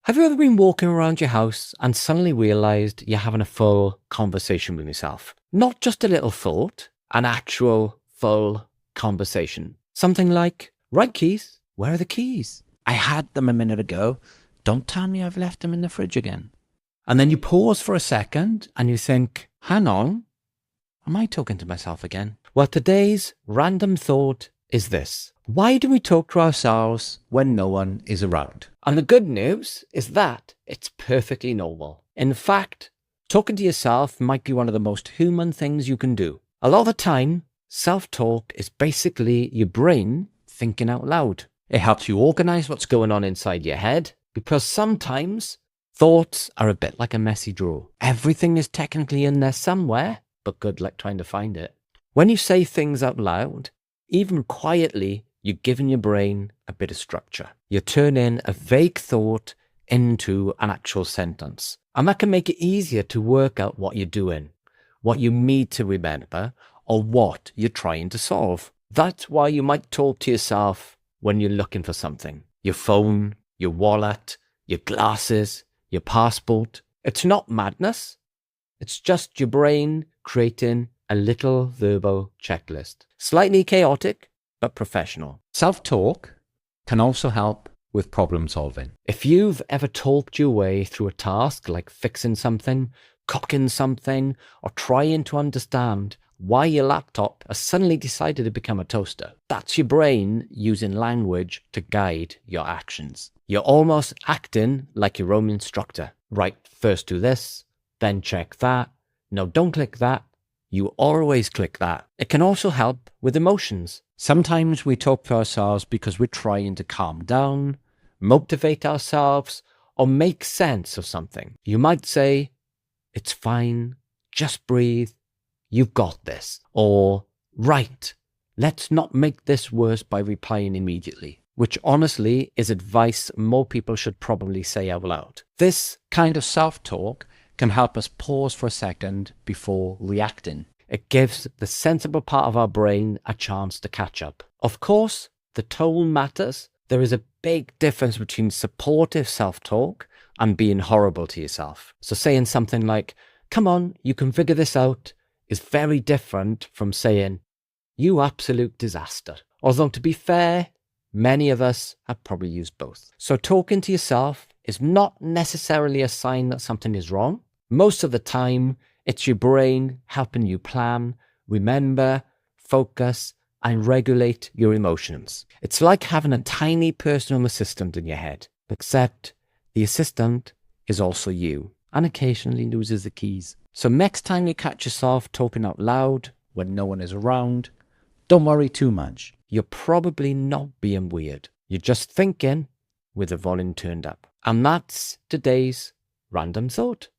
Have you ever been walking around your house and suddenly realized you're having a full conversation with yourself? Not just a little thought, an actual full conversation. Something like, right keys, where are the keys? I had them a minute ago. Don't tell me I've left them in the fridge again. And then you pause for a second and you think, hang on, am I talking to myself again? Well, today's random thought is this. Why do we talk to ourselves when no one is around? And the good news is that it's perfectly normal. In fact, talking to yourself might be one of the most human things you can do. A lot of the time, self-talk is basically your brain thinking out loud. It helps you organize what's going on inside your head because sometimes thoughts are a bit like a messy drawer. Everything is technically in there somewhere, but good luck trying to find it. When you say things out loud, even quietly, you're giving your brain a bit of structure. You're turning a vague thought into an actual sentence. And that can make it easier to work out what you're doing, what you need to remember, or what you're trying to solve. That's why you might talk to yourself when you're looking for something. Your phone, your wallet, your glasses, your passport. It's not madness. It's just your brain creating a little verbal checklist. Slightly chaotic, but professional. Self-talk can also help with problem solving. If you've ever talked your way through a task like fixing something, cooking something, or trying to understand why your laptop has suddenly decided to become a toaster, that's your brain using language to guide your actions. You're almost acting like your own instructor. Right, first do this, then check that. No, don't click that. You always click that. It can also help with emotions. Sometimes we talk to ourselves because we're trying to calm down, motivate ourselves, or make sense of something. You might say, it's fine, just breathe, you've got this. Or, right, let's not make this worse by replying immediately. Which honestly is advice more people should probably say out loud. This Kind of self-talk can help us pause for a second before reacting. It gives the sensible part of our brain a chance to catch up. Of course, the tone matters. There is a big difference between supportive self-talk and being horrible to yourself. So saying something like, come on, you can figure this out, is very different from saying, you absolute disaster. Although to be fair, many of us have probably used both. So talking to yourself is not necessarily a sign that something is wrong. Most of the time, it's your brain helping you plan, remember, focus, and regulate your emotions. It's like having a tiny personal assistant in your head, except the assistant is also you and occasionally loses the keys. So next time you catch yourself talking out loud when no one is around, don't worry too much. You're probably not being weird. You're just thinking with the volume turned up. And that's today's random thought.